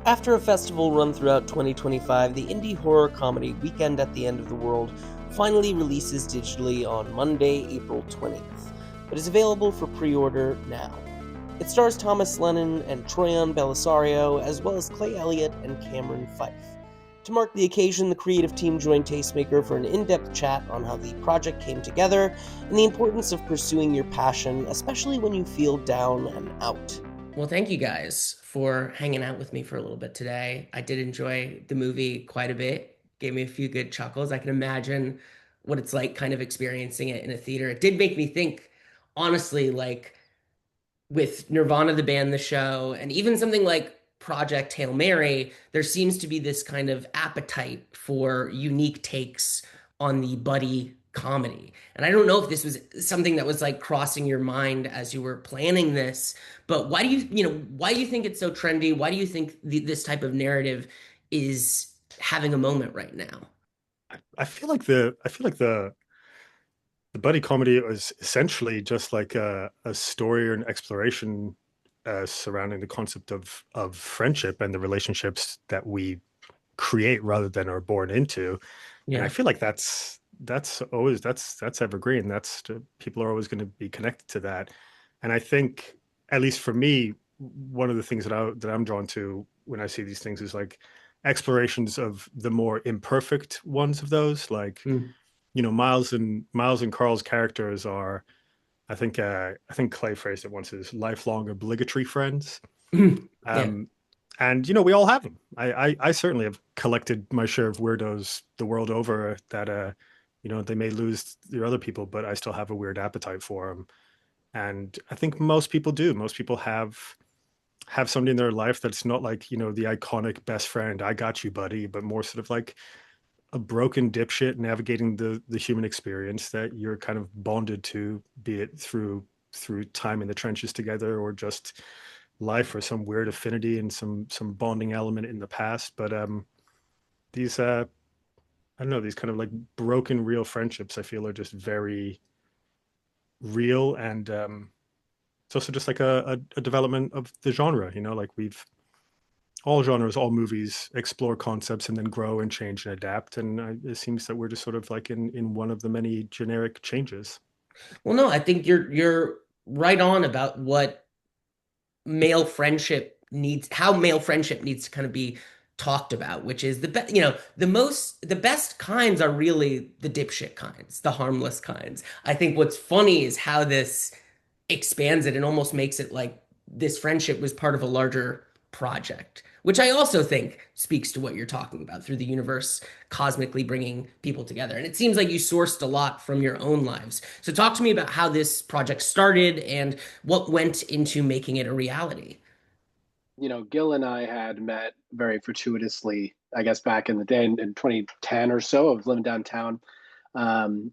After a festival run throughout 2025, the indie horror comedy Weekend at the End of the World finally releases digitally on Monday, April 20th, but is available for pre-order now. It stars Thomas Lennon and Troian Bellisario, as well as Clay Elliot and Cameron Fife. To mark the occasion, the creative team joined Tastemaker for an in-depth chat on how the project came together and the importance of pursuing your passion, especially when you feel down and out. Well, thank you guys for hanging out with me for a little bit today. I did enjoy the movie quite a bit. Gave me a few good chuckles. I can imagine what it's like kind of experiencing it in a theater. It did make me think, honestly, like with Nirvana, the band, the show, and even something like Project Hail Mary, there seems to be this kind of appetite for unique takes on the buddy comedy. And I don't know if this was something that was like crossing your mind as you were planning this, but why do you think it's so trendy? Why do you think this type of narrative is having a moment right now? I feel like the buddy comedy is essentially just like a story or an exploration surrounding the concept of friendship and the relationships that we create rather than are born into. And I Yeah. feel like that's evergreen. People are always going to be connected to that. And I think, at least for me, one of the things that I'm drawn to when I see these things is like explorations of the more imperfect ones of those, like Mm. Miles and Carl's characters are, I think Clay phrased it once as lifelong obligatory friends. Yeah. Um, and we all have them. I certainly have collected my share of weirdos the world over that they may lose their other people, but I still have a weird appetite for them. And I think most people do. Most people have somebody in their life that's not like, the iconic best friend, I got you, buddy, but more sort of like a broken dipshit navigating the human experience that you're kind of bonded to, be it through time in the trenches together or just life or some weird affinity and some bonding element in the past. But these I don't know, these kind of like broken real friendships I feel are just very real. And it's also just like a development of the genre, like we've all genres, all movies explore concepts and then grow and change and adapt. And it seems that we're just sort of like in one of the many generic changes. Well, no, I think you're right on about what male friendship needs, how male friendship needs to kind of be talked about, which is the best kinds are really the dipshit kinds, the harmless kinds. I think what's funny is how this expands it and almost makes it like this friendship was part of a larger project, which I also think speaks to what you're talking about through the universe cosmically bringing people together. And it seems like you sourced a lot from your own lives. So talk to me about how this project started and what went into making it a reality. Gil and I had met very fortuitously, I guess, back in the day in 2010 or so. I was living downtown. And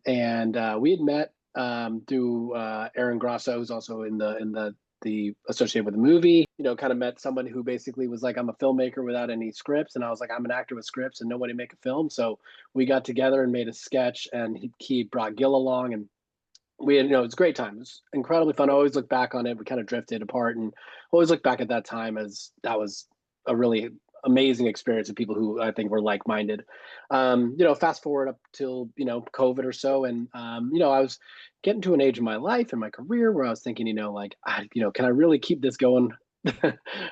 we had met through Aaron Grosso, who's also in the associated with the movie. Kind of met someone who basically was like, I'm a filmmaker without any scripts, and I was like, I'm an actor with scripts and nobody make a film. So we got together and made a sketch, and he brought Gil along, and we had, it was a great time. It was incredibly fun. I always look back on it. We kind of drifted apart, and always look back at that time as that was a really amazing experience of people who I think were like-minded. Fast forward up till, COVID or so. And, I was getting to an age in my life and my career where I was thinking, can I really keep this going?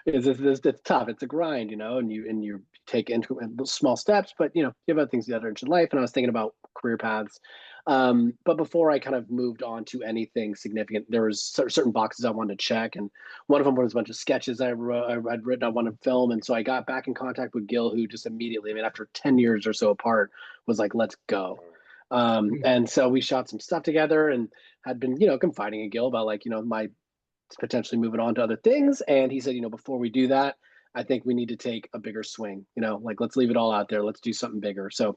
It's tough. It's a grind, and you take into small steps, but you have other things together in your life. And I was thinking about career paths. But before I kind of moved on to anything significant, there was certain boxes I wanted to check, and one of them was a bunch of sketches I'd written I wanted to film, and so I got back in contact with Gil, who just immediately, I mean, after 10 years or so apart, was like, "Let's go." And so we shot some stuff together, and had been, confiding in Gil about like, my potentially moving on to other things, and he said, before we do that, I think we need to take a bigger swing. Like let's leave it all out there. Let's do something bigger. So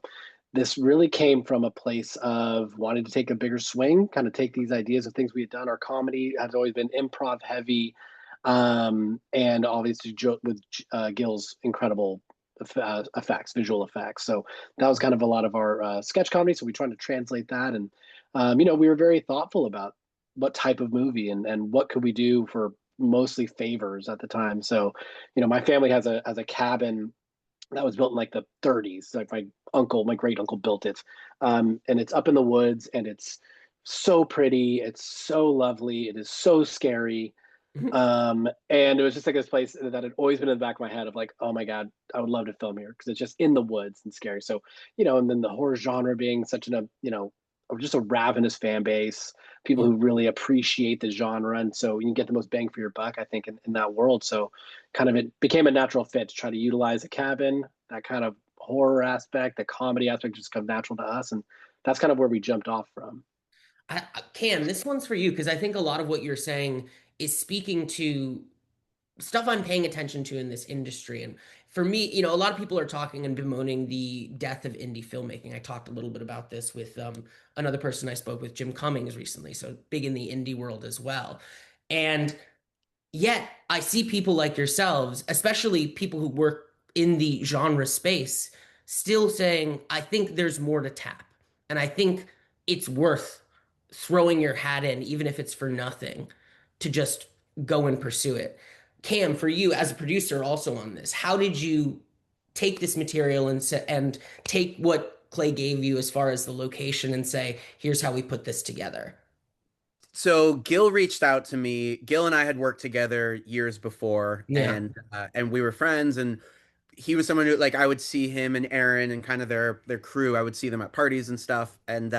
this really came from a place of wanting to take a bigger swing, kind of take these ideas of things we had done. Our comedy has always been improv heavy, and obviously with Gil's incredible effects, visual effects. So that was kind of a lot of our sketch comedy. So we tried to translate that, and we were very thoughtful about what type of movie and what could we do for mostly favors at the time. So, my family has a cabin that was built in like the 30s. Like my great uncle built it, and it's up in the woods, and it's so pretty. It's so lovely. It is so scary. And it was just like this place that had always been in the back of my head of like, oh my God, I would love to film here because it's just in the woods and scary. So, and then the horror genre being such just a ravenous fan base, people who really appreciate the genre. And so you can get the most bang for your buck, I think, in that world. So kind of it became a natural fit to try to utilize a cabin, that kind of horror aspect, the comedy aspect just comes natural to us. And that's kind of where we jumped off from. Cam, this one's for you because I think a lot of what you're saying is speaking to stuff I'm paying attention to in this industry. And for me, a lot of people are talking and bemoaning the death of indie filmmaking. I talked a little bit about this with another person I spoke with, Jim Cummings, recently. So big in the indie world as well. And yet I see people like yourselves, especially people who work in the genre space, still saying, I think there's more to tap. And I think it's worth throwing your hat in, even if it's for nothing, to just go and pursue it. Cam, for you as a producer also on this, how did you take this material and take what Clay gave you as far as the location and say, here's how we put this together? So Gil reached out to me. Gil and I had worked together years before, Yeah. and we were friends. And he was someone who, like, I would see him and Aaron and kind of their crew. I would see them at parties and stuff. And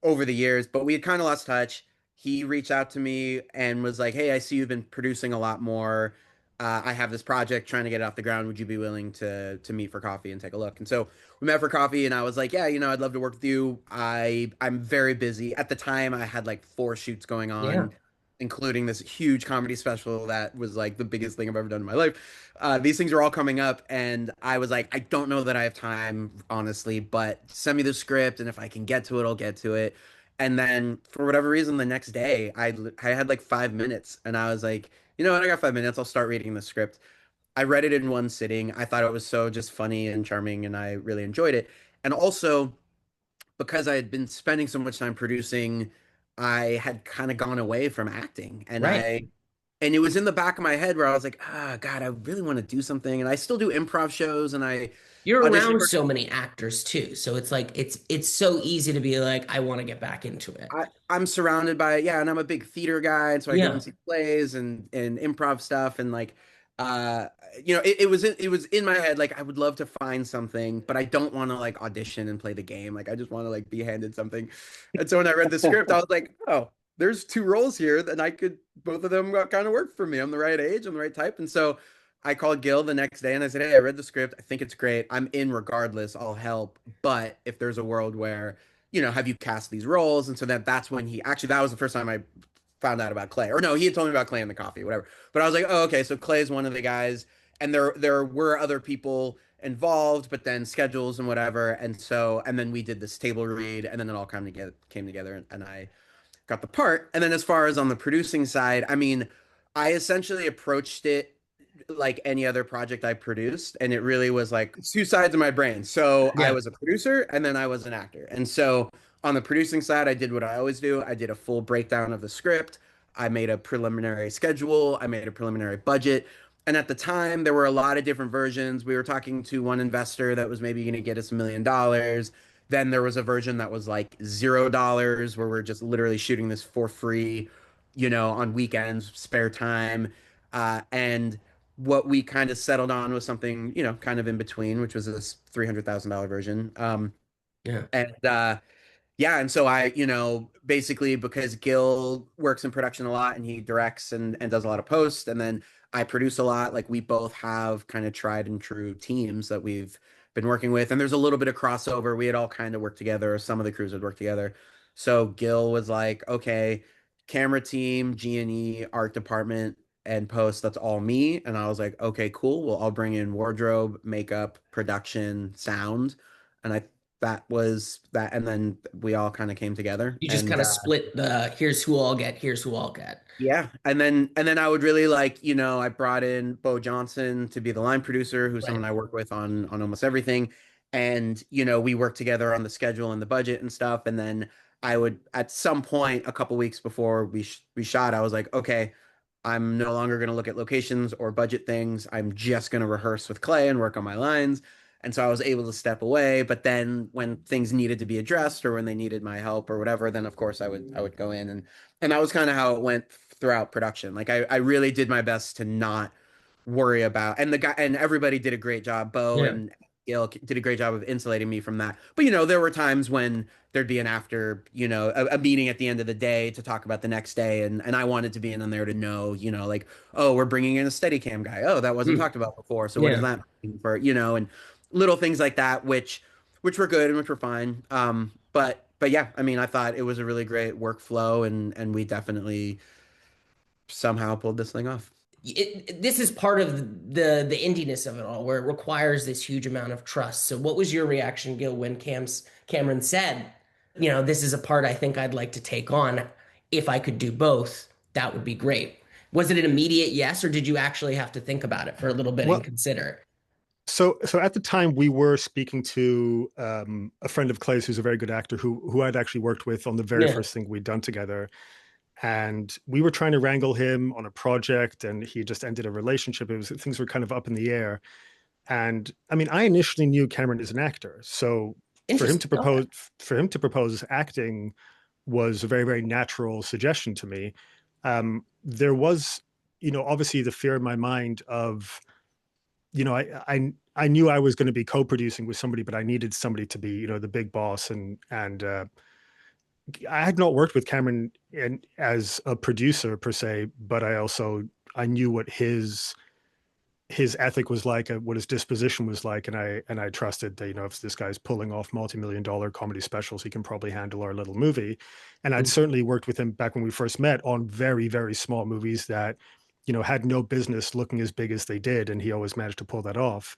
over the years, but we had kind of lost touch. He reached out to me and was like, "Hey, I see you've been producing a lot more. I have this project trying to get it off the ground. Would you be willing to meet for coffee and take a look?" And so we met for coffee, and I was like, "Yeah, I'd love to work with you. I'm very busy at the time. I had like 4 shoots going Yeah. on, including this huge comedy special that was like the biggest thing I've ever done in my life. These things are all coming up, and I was like, I don't know that I have time, honestly, but send me the script, and if I can get to it, I'll get to it. And then for whatever reason, the next day, I had like 5 minutes, and I was like, you know what, I got 5 minutes. I'll start reading the script. I read it in one sitting. I thought it was so just funny and charming, and I really enjoyed it. And also, because I had been spending so much time producing, I had kind of gone away from acting, Right. and it was in the back of my head where I was like, ah, God, I really want to do something. And I still do improv shows, and I You're audition around for. so many actors too. So it's like it's so easy to be like, I want to get back into it. I'm surrounded by, yeah, and I'm a big theater guy, and so I go Yeah. and see plays and improv stuff, and like, uh, it was in my head like I would love to find something, but I don't want to like audition and play the game. Like I just want to like be handed something. And so when I read the script, I was like, oh, there's 2 roles here that I could, both of them kind of work for me. I'm the right age, I'm the right type, and so I called Gil the next day and I said, hey, I read the script. I think it's great. I'm in regardless. I'll help. But if there's a world where have you cast these roles? And so that's when that was the first time I found out about Clay. Or no, he had told me about Clay in the coffee, whatever. But I was like, oh, okay, so Clay is one of the guys, and there were other people involved, but then schedules and whatever. And then we did this table read, and then it all came together, and I got the part. And then as far as on the producing side, I mean, I essentially approached it like any other project I produced, and it really was like 2 sides of my brain. So I Yeah. was a producer and then I was an actor. And so on the producing side, I did what I always do. I did a full breakdown of the script. I made a preliminary schedule. I made a preliminary budget. And at the time, there were a lot of different versions. We were talking to one investor that was maybe going to get us $1 million. Then there was a version that was like $0, where we're just literally shooting this for free, on weekends, spare time. And what we kind of settled on was something, kind of in between, which was this $300,000 version. Yeah. And yeah, and so I, basically because Gil works in production a lot and he directs and does a lot of posts, and then I produce a lot. Like we both have kind of tried and true teams that we've been working with, and there's a little bit of crossover. We had all kind of worked together. Some of the crews had worked together. So Gil was like, okay, camera team, G&E, art department, and post, that's all me. And I was like, okay, cool. Well, I'll bring in wardrobe, makeup, production, sound. And that was that, and then we all kind of came together. You just And kind of split the here's who I'll get, here's who I'll get. yeah, and then I would really like, I brought in Bo Johnson to be the line producer, who's Right. someone I work with on almost everything. And we worked together on the schedule and the budget and stuff. And then I would, at some point a couple weeks before we shot, I was like, okay, I'm no longer going to look at locations or budget things. I'm just going to rehearse with Clay and work on my lines. And so I was able to step away. But then when things needed to be addressed or when they needed my help or whatever, then of course I would go in, and that was kind of how it went throughout production. Like I really did my best to not worry about, and the guy and everybody did a great job. Bo Yeah. and Gil did a great job of insulating me from that. But there were times when there'd be an after, a meeting at the end of the day to talk about the next day, and I wanted to be in there to know, like, oh, we're bringing in a Steadicam guy. Oh, that wasn't Mm. talked about before. So what does Yeah. that mean for, and little things like that, which were good and which were fine. But yeah, I mean, I thought it was a really great workflow, and we definitely somehow pulled this thing off. This is part of the indiness of it all, where it requires this huge amount of trust. So, what was your reaction, Gil, when Cameron said, this is a part I think I'd like to take on. If I could do both, that would be great. Was it an immediate yes, or did you actually have to think about it for a little bit and Well, consider? so at the time we were speaking to a friend of Clay's who's a very good actor who I'd actually worked with on the very Yeah. first thing we'd done together. And we were trying to wrangle him on a project, and he just ended a relationship. Things were kind of up in the air. And I mean, I initially knew Cameron as an actor, so Interesting. Okay. for him to propose acting was a very, very natural suggestion to me. There was, obviously the fear in my mind of, I knew I was going to be co-producing with somebody, but I needed somebody to be, the big boss, and I had not worked with Cameron as a producer per se, but I knew what his ethic was like, what his disposition was like, and I trusted that, if this guy's pulling off multi-million-dollar comedy specials, he can probably handle our little movie. And I'd certainly worked with him back when we first met on very, very small movies that, had no business looking as big as they did, and he always managed to pull that off.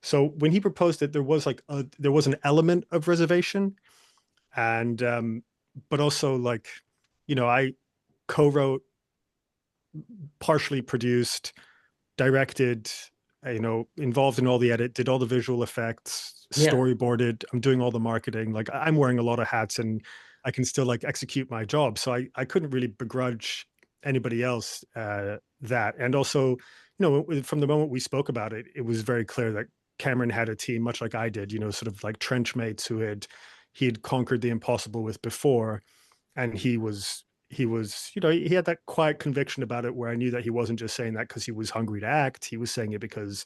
So when he proposed it, there was an element of reservation, and but also, like, I co-wrote, partially produced, directed, involved in all the edit, did all the visual effects, Yeah. storyboarded. I'm doing all the marketing. Like, I'm wearing a lot of hats, and I can still like execute my job. So I couldn't really begrudge anybody else that. And also, from the moment we spoke about it, it was very clear that Cameron had a team, much like I did, sort of like trench mates he had conquered the impossible with before. And he had that quiet conviction about it, where I knew that he wasn't just saying that because he was hungry to act. He was saying it because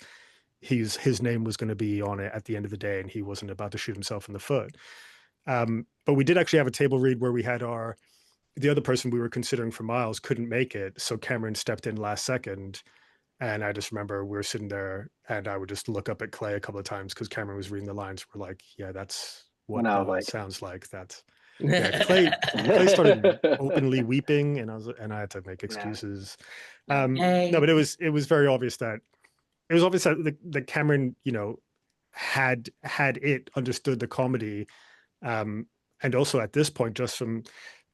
his name was going to be on it at the end of the day, and he wasn't about to shoot himself in the foot. But we did actually have a table read where we had the other person we were considering for Miles couldn't make it, so Cameron stepped in last second. And I just remember we were sitting there, and I would just look up at Clay a couple of times because Cameron was reading the lines. We're like, yeah, that's what When I was that like, sounds like. That's yeah. Clay started openly weeping, and I had to make excuses. No, but it was very obvious that that Cameron, had understood the comedy, and also at this point, just from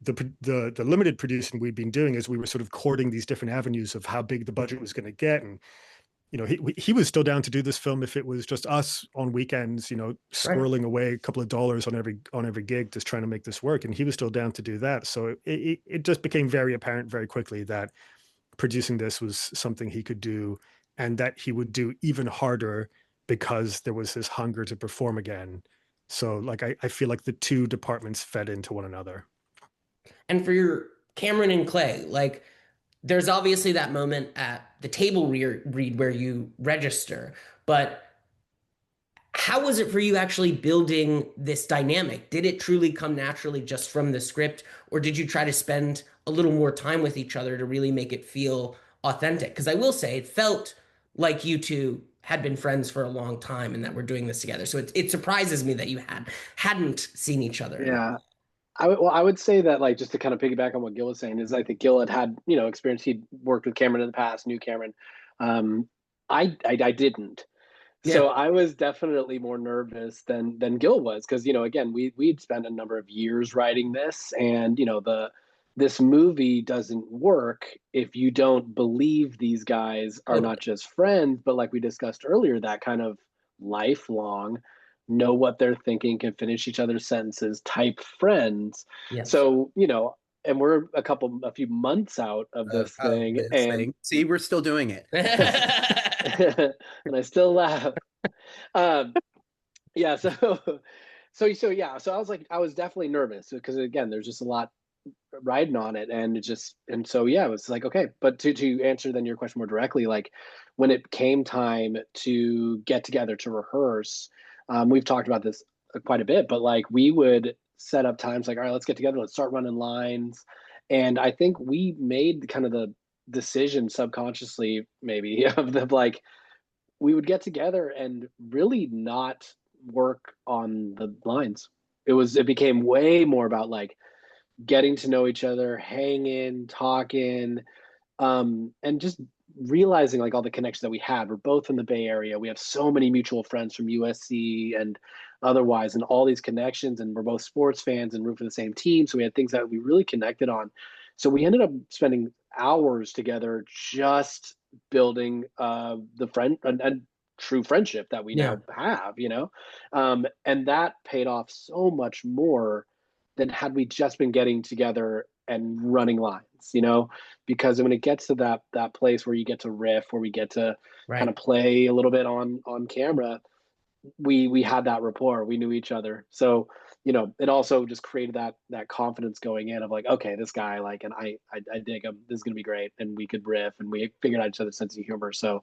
the limited producing we'd been doing, as we were sort of courting these different avenues of how big the budget was going to get. And he was still down to do this film if it was just us on weekends, squirreling away a couple of dollars on every gig, just trying to make this work. And he was still down to do that. So it just became very apparent very quickly that producing this was something he could do, and that he would do even harder because there was this hunger to perform again. So like, I feel like the two departments fed into one another. And for your Cameron and Clay, like, there's obviously that moment at the table read where you register, but how was it for you actually building this dynamic? Did it truly come naturally just from the script, or did you try to spend a little more time with each other to really make it feel authentic? Because I will say it felt like you two had been friends for a long time and that we're doing this together. So it surprises me that you hadn't seen each other in yeah. I would say that, like, just to kind of piggyback on what Gil was saying, is I think Gil had experience. He'd worked with Cameron in the past, knew Cameron. I didn't. So Yeah. I was definitely more nervous than Gil was, because again, we'd spent a number of years writing this, and this movie doesn't work if you don't believe these guys are Totally. not just friends, but, like we discussed earlier, that kind of lifelong, know what they're thinking, can finish each other's sentences type friends. Yes. So and we're a few months out of this thing, and see, we're still doing it. and I still laugh. Yeah, so yeah, so I was definitely nervous because again, there's just a lot riding on it, and so yeah, it was like, okay. But to answer then your question more directly, like when it came time to get together to rehearse, we've talked about this quite a bit, but like we would set up times like, all right, let's get together, let's start running lines. And I think we made kind of the decision subconsciously maybe of the like we would get together and really not work on the lines. It became way more about like getting to know each other, hanging, talking, and just realizing like all the connections that we had. We're both in the Bay Area. We have so many mutual friends from USC and otherwise, and all these connections. And we're both sports fans and root for the same team. So we had things that we really connected on. So we ended up spending hours together just building the friend and true friendship that we now have, and that paid off so much more than had we just been getting together and running lines, because when it gets to that place where you get to riff, where we get to kind of play a little bit on camera, we had that rapport, we knew each other. So it also just created that confidence going in of like, okay, this guy, like, and I dig him, this is gonna be great, and we could riff, and we figured out each other's sense of humor. So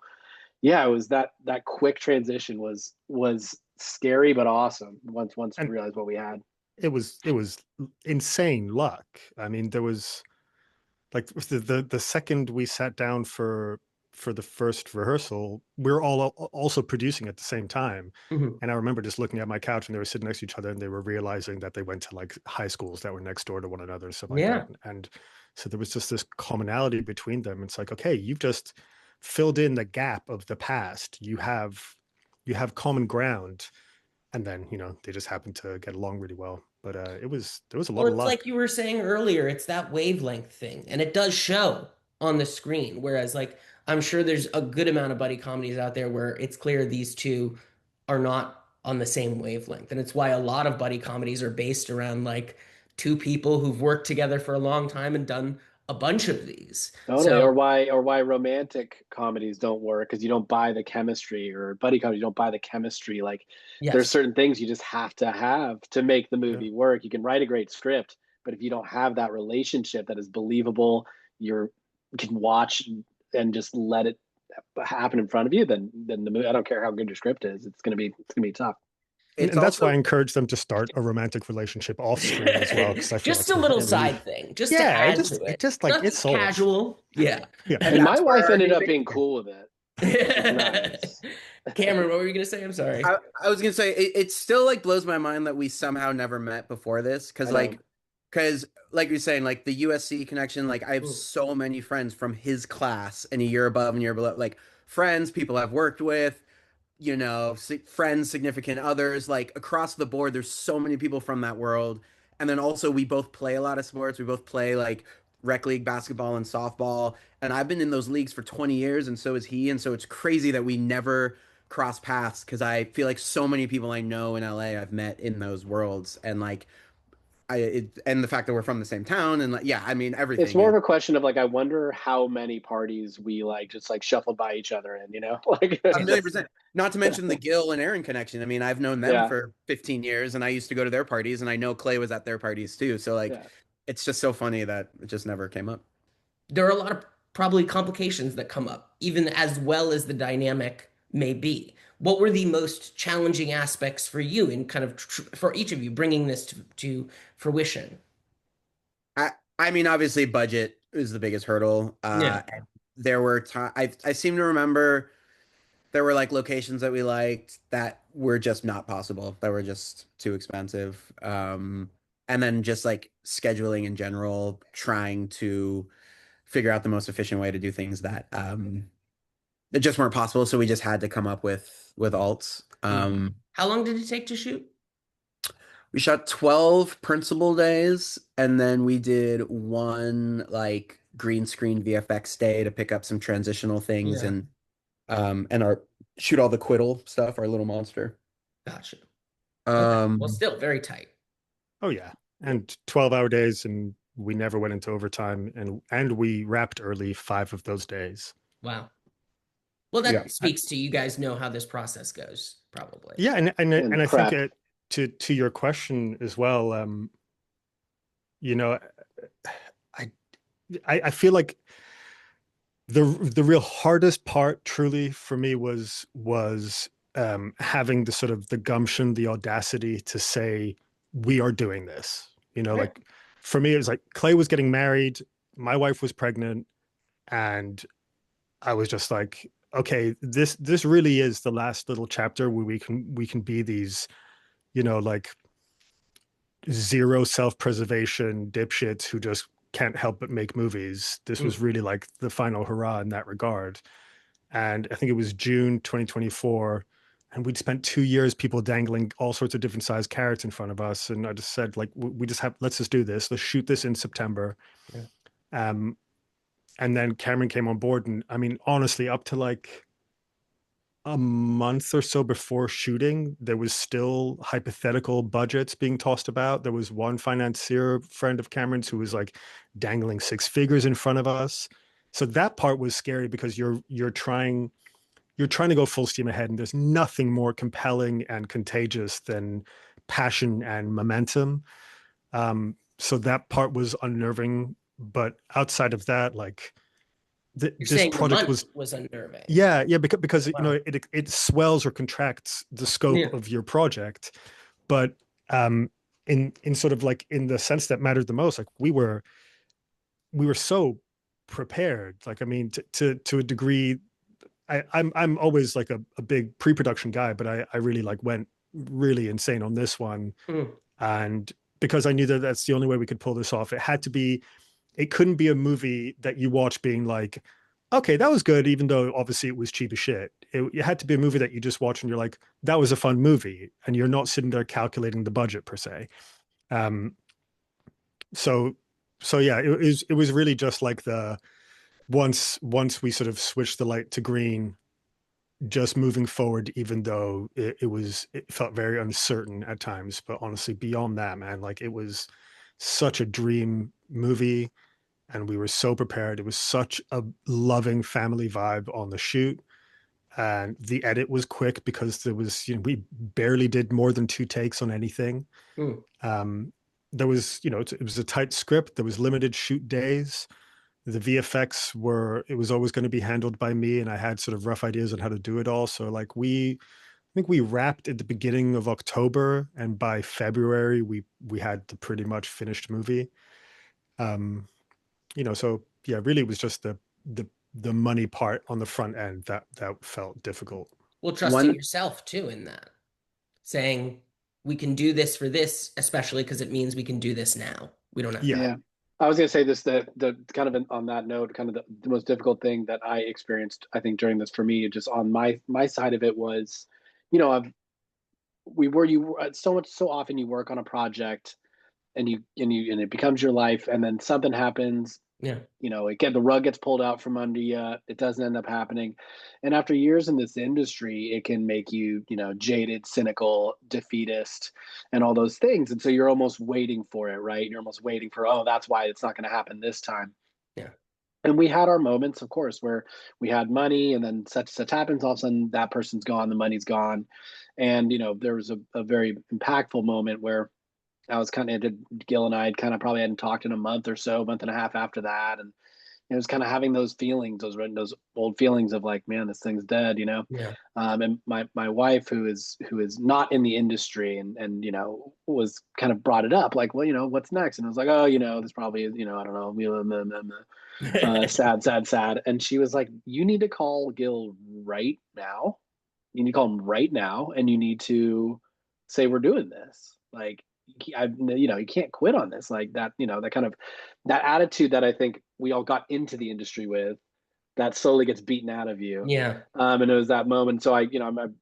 yeah, it was that quick transition was scary but awesome once we realized what we had. It was insane luck. I mean, there was like the second we sat down for the first rehearsal, we're all also producing at the same time. And I remember just looking at my couch, and they were sitting next to each other, and they were realizing that they went to like high schools that were next door to one another and stuff like that. And so there was just this commonality between them. It's like, okay, you've just filled in the gap of the past. You have common ground. And then, they just happened to get along really well. But there was a lot of luck. Like you were saying earlier, it's that wavelength thing, and it does show on the screen. Whereas, like, I'm sure there's a good amount of buddy comedies out there where it's clear these two are not on the same wavelength. And it's why a lot of buddy comedies are based around like two people who've worked together for a long time and done a bunch of these. Totally. Or why romantic comedies don't work, because you don't buy the chemistry, or buddy comedy, you don't buy the chemistry. Like there's certain things you just have to make the movie work. You can write a great script, but if you don't have that relationship that is believable, you can watch and just let it happen in front of you, then the movie, I don't care how good your script is, it's gonna be tough. And that's why I encourage them to start a romantic relationship off screen as well. Because I feel just like a little side thing, just to add to it. Just like it's casual. Yeah. And my wife ended up being cool with it. Nice. Cameron, what were you gonna say? I'm sorry. I was gonna say it still like blows my mind that we somehow never met before this, because like you're saying, like the USC connection, like I have so many friends from his class and a year above and a year below, like friends, people I've worked with, friends, significant others, like across the board. There's so many people from that world. And then also we both play a lot of sports. We both play like rec league basketball and softball. And I've been in those leagues for 20 years, and so is he. And so it's crazy that we never cross paths, because I feel like so many people I know in LA I've met in those worlds. And like, and the fact that we're from the same town, and like, yeah, I mean, everything. It's more of a question of like, I wonder how many parties we like just like shuffled by each other in, like 100%. Not to mention the Gil and Aaron connection. I mean, I've known them for 15 years, and I used to go to their parties, and I know Clay was at their parties too. So like, it's just so funny that it just never came up. There are a lot of probably complications that come up, even as well as the dynamic may be. What were the most challenging aspects for you in kind of for each of you bringing this to fruition? I mean, obviously budget is the biggest hurdle. There were I seem to remember there were like locations that we liked that were just not possible, that were just too expensive. And then just like scheduling in general, trying to figure out the most efficient way to do things that just weren't possible. So we just had to come up with alts. How long did it take to shoot? We shot 12 principal days, and then we did one like green screen VFX day to pick up some transitional things and shoot all the quiddle stuff, our little monster. Gotcha. Okay. Well, still very tight. Oh yeah. And 12-hour days, and We never went into overtime, and we wrapped early 5 of those days. Wow. Well, that Yeah. speaks to you guys know how this process goes, probably. Yeah, and And I think prep. to your question as well, you know, I feel like the real hardest part truly for me was having the sort of the gumption, the audacity to say we are doing this. You know, Right. like for me, it was like Clay was getting married, my wife was pregnant, and I was just like, okay, this really is the last little chapter where we can be these, you know, like zero self-preservation dipshits who just can't help but make movies. This was really like the final hurrah in that regard. And I think it was June 2024, and we'd spent 2 years people dangling all sorts of different sized carrots in front of us, and I just said, like, we just have, let's just do this, let's shoot this in September. Yeah. And then Cameron came on board, and I mean, honestly, up to like a month or so before shooting, there was still hypothetical budgets being tossed about. There was one financier friend of Cameron's who was like dangling 6 figures in front of us. So that part was scary because you're trying to go full steam ahead, and there's nothing more compelling and contagious than passion and momentum. So that part was unnerving. But outside of that, like You're this saying the project month was unnerving. yeah, because you Wow. know it swells or contracts the scope Yeah. of your project, but in sort of like in the sense that mattered the most, like we were so prepared. Like I mean, to a degree, I'm always like a big pre-production guy, but I really like went really insane on this one, and because I knew that that's the only way we could pull this off. It couldn't be a movie that you watch being like, okay, that was good, even though obviously it was cheap as shit. It had to be a movie that you just watch and you're like, that was a fun movie, and you're not sitting there calculating the budget per se. Um, so yeah, it was really just like the once we sort of switched the light to green, just moving forward, even though it felt very uncertain at times. But honestly, beyond that, man, like it was such a dream movie, and we were so prepared. It was such a loving family vibe on the shoot, and the edit was quick because there was, you know, we barely did more than 2 takes on anything. There was, you know, it was a tight script. There was limited shoot days. The VFX it was always going to be handled by me, and I had sort of rough ideas on how to do it all. So like I think we wrapped at the beginning of October, and by February we had the pretty much finished movie. You know, so yeah, really it was just the money part on the front end that felt difficult. Well, trusting yourself too in that, saying we can do this for this, especially because it means we can do this now. We don't have Yeah. Yeah. I was going to say this, the kind of on that note, kind of the most difficult thing that I experienced, I think, during this for me, just on my side of it was, you know, so often you work on a project and it becomes your life, and then something happens, Yeah. you know, again, the rug gets pulled out from under you. It doesn't end up happening. And after years in this industry, it can make you, you know, jaded, cynical, defeatist, and all those things. And so you're almost waiting for it, right? You're almost waiting for, oh, that's why it's not going to happen this time. Yeah. And we had our moments, of course, where we had money, and then such happens. All of a sudden, that person's gone, the money's gone. And, you know, there was a very impactful moment where I was Gil and I had kind of probably hadn't talked in a month or so, month and a half after that. And it was kind of having those feelings, those old feelings of like, man, this thing's dead, you know? Yeah. And my wife, who is not in the industry, and, you know, was kind of brought it up like, well, you know, what's next? And I was like, oh, you know, this probably is, you know, I don't know, sad. And she was like, you need to call Gil right now. You need to call him right now, and you need to say, we're doing this. Like, you know, you can't quit on this, like that, you know, that kind of that attitude that I think we all got into the industry with, that slowly gets beaten out of you. Yeah. And it was that moment. So I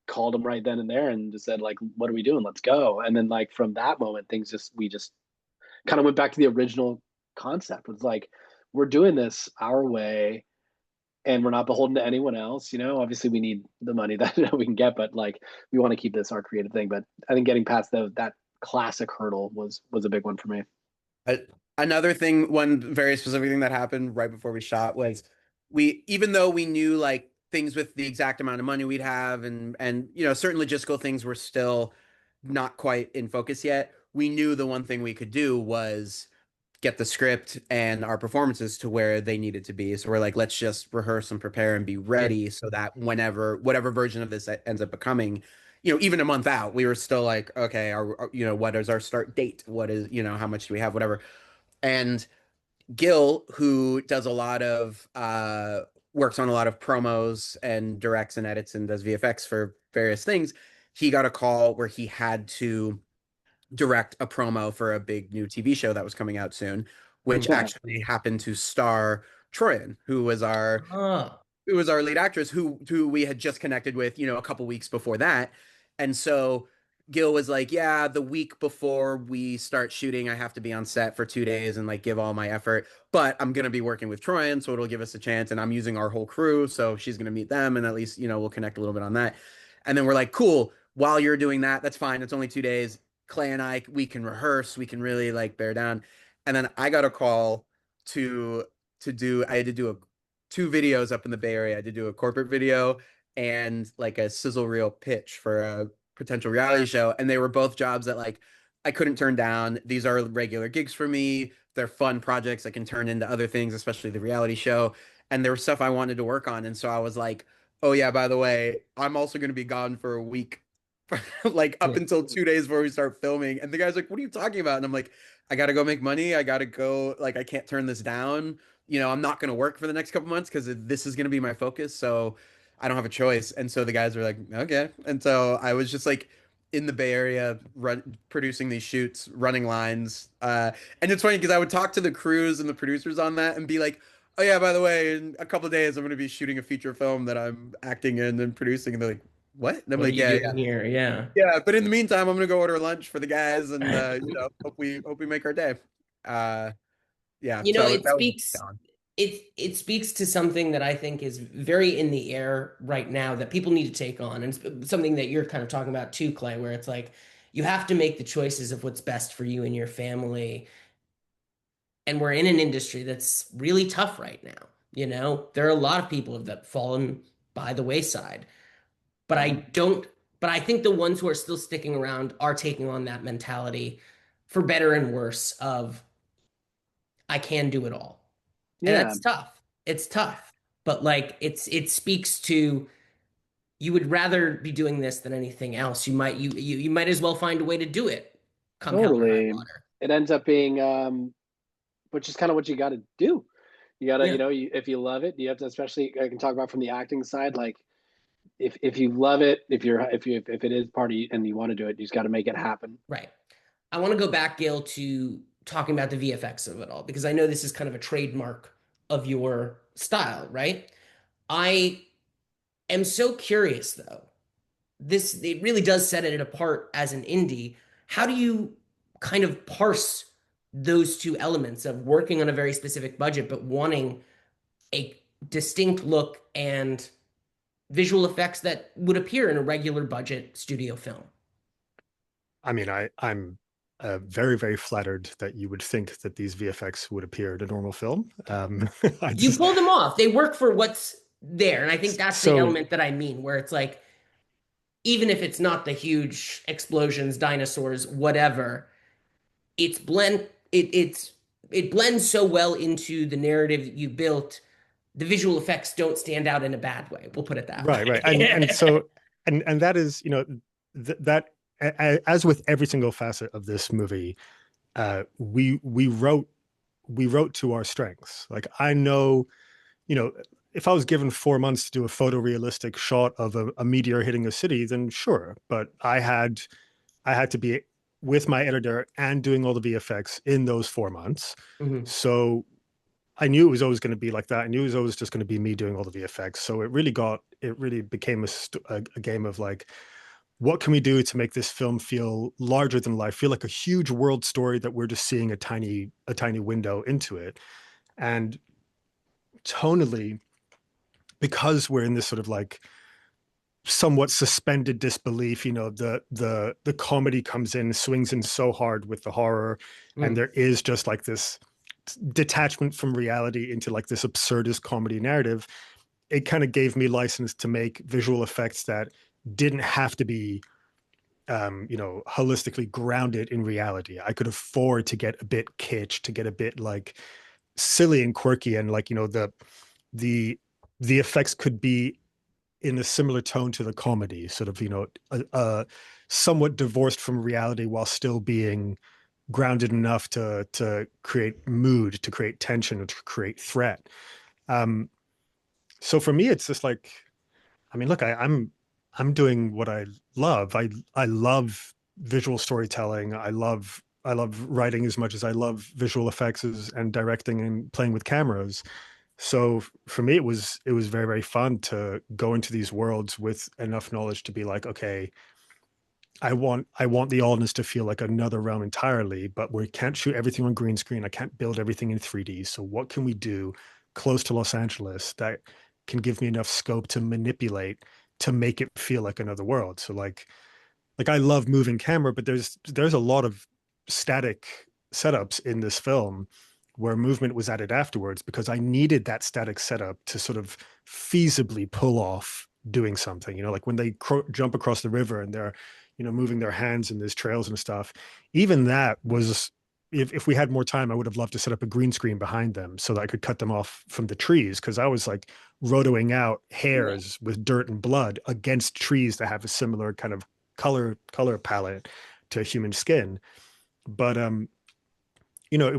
called him right then and there and just said, like, what are we doing? Let's go. And then like from that moment, we just kind of went back to the original concept. It's like, we're doing this our way, and we're not beholden to anyone else. You know, obviously we need the money that we can get, but like we want to keep this our creative thing. But I think getting past that classic hurdle was a big one for me. I, Another thing, one very specific thing that happened right before we shot was even though we knew like things with the exact amount of money we'd have and certain logistical things were still not quite in focus yet, we knew the one thing we could do was get the script and our performances to where they needed to be. So we're like, let's just rehearse and prepare and be ready so that whatever version of this ends up becoming, even a month out, we were still like, okay, what is our start date? What is, how much do we have? Whatever. And Gil, who does a lot of works on a lot of promos and directs and edits and does VFX for various things, he got a call where he had to direct a promo for a big new TV show that was coming out soon, which actually happened to star Troian, who was our lead actress, who we had just connected with, a couple weeks before that. And so Gil was like, yeah, the week before we start shooting, I have to be on set for 2 days and like give all my effort, but I'm going to be working with Troian, so it'll give us a chance. And I'm using our whole crew, so she's going to meet them, and at least, we'll connect a little bit on that. And then we're like, cool, while you're doing that, that's fine. It's only 2 days. Clay and I, we can rehearse, we can really like bear down. And then I got a call I had to do two videos up in the Bay Area. I had to do a corporate video and like a sizzle reel pitch for a potential reality show. And they were both jobs that like I couldn't turn down. These are regular gigs for me. They're fun projects I can turn into other things, especially the reality show. And there was stuff I wanted to work on. And so I was like, oh yeah, by the way, I'm also going to be gone for a week, like up until 2 days before we start filming. And the guy's like, what are you talking about? And I'm like, I got to go make money. I got to go, like, I can't turn this down. I'm not going to work for the next couple months because this is going to be my focus. So I don't have a choice. And so the guys were like, okay. And so I was just like in the Bay Area producing these shoots, running lines. And it's funny because I would talk to the crews and the producers on that and be like, oh yeah, by the way, in a couple of days, I'm going to be shooting a feature film that I'm acting in and producing. And they're like, what? And I'm What are like, you yeah, doing here? Yeah. yeah. But in the meantime, I'm gonna go order lunch for the guys, and hope we make our day. Yeah. So It that was speaks gone. it speaks to something that I think is very in the air right now that people need to take on, and something that you're kind of talking about too, Clay, where it's like you have to make the choices of what's best for you and your family. And we're in an industry that's really tough right now. There are a lot of people that have fallen by the wayside. But I think the ones who are still sticking around are taking on that mentality for better and worse of I can do it all. And Yeah, that's tough. It's tough. But like it speaks to you would rather be doing this than anything else. You might as well find a way to do it. Come hell or high totally. water. It ends up being, which is kind of what you got to do. You got to, Yeah. if you love it, you have to, especially, I can talk about from the acting side, like if you love it, if it is part of you and you want to do it, you just got to make it happen. Right. I want to go back, Gail, to talking about the VFX of it all, because I know this is kind of a trademark of your style, right? I am so curious though. It really does set it apart as an indie. How do you kind of parse those two elements of working on a very specific budget but wanting a distinct look and visual effects that would appear in a regular budget studio film? I mean, I'm very, very flattered that you would think that these VFX would appear in a normal film. You pull them off. They work for what's there. And I think that's the element that I mean, where it's like, even if it's not the huge explosions, dinosaurs, whatever, it blends so well into the narrative that you built. The visual effects don't stand out in a bad way. We'll put it that way. Right. And so that is, that as with every single facet of this movie, we wrote to our strengths. Like I know, if I was given 4 months to do a photorealistic shot of a meteor hitting a city, then sure. But I had to be with my editor and doing all the VFX in those 4 months. Mm-hmm. So I knew it was always going to be like that. I knew it was always just going to be me doing all the VFX. So it really became a game of like, what can we do to make this film feel larger than life, feel like a huge world story that we're just seeing a tiny window into it. And tonally, because we're in this sort of like somewhat suspended disbelief, the comedy comes in, swings in so hard with the horror, and there is just like this detachment from reality into like this absurdist comedy narrative, it kind of gave me license to make visual effects that didn't have to be holistically grounded in reality. I could afford to get a bit kitsch, to get a bit like silly and quirky, and like, the the effects could be in a similar tone to the comedy, sort of, somewhat divorced from reality while still being grounded enough to create mood, to create tension, or to create threat. Um, so for me, it's just like, I mean, look, I'm doing what I love. I love visual storytelling. I love writing as much as I love visual effects and directing and playing with cameras. So for me, it was very, very fun to go into these worlds with enough knowledge to be like, okay, I want the oddness to feel like another realm entirely, but we can't shoot everything on green screen. I can't build everything in 3D. So what can we do close to Los Angeles that can give me enough scope to manipulate to make it feel like another world? So like I love moving camera, but there's a lot of static setups in this film where movement was added afterwards because I needed that static setup to sort of feasibly pull off doing something. Like when they jump across the river and they're, moving their hands in these trails and stuff. Even that was, if we had more time, I would have loved to set up a green screen behind them so that I could cut them off from the trees, because I was like rotoing out hairs with dirt and blood against trees that have a similar kind of color palette to human skin. But it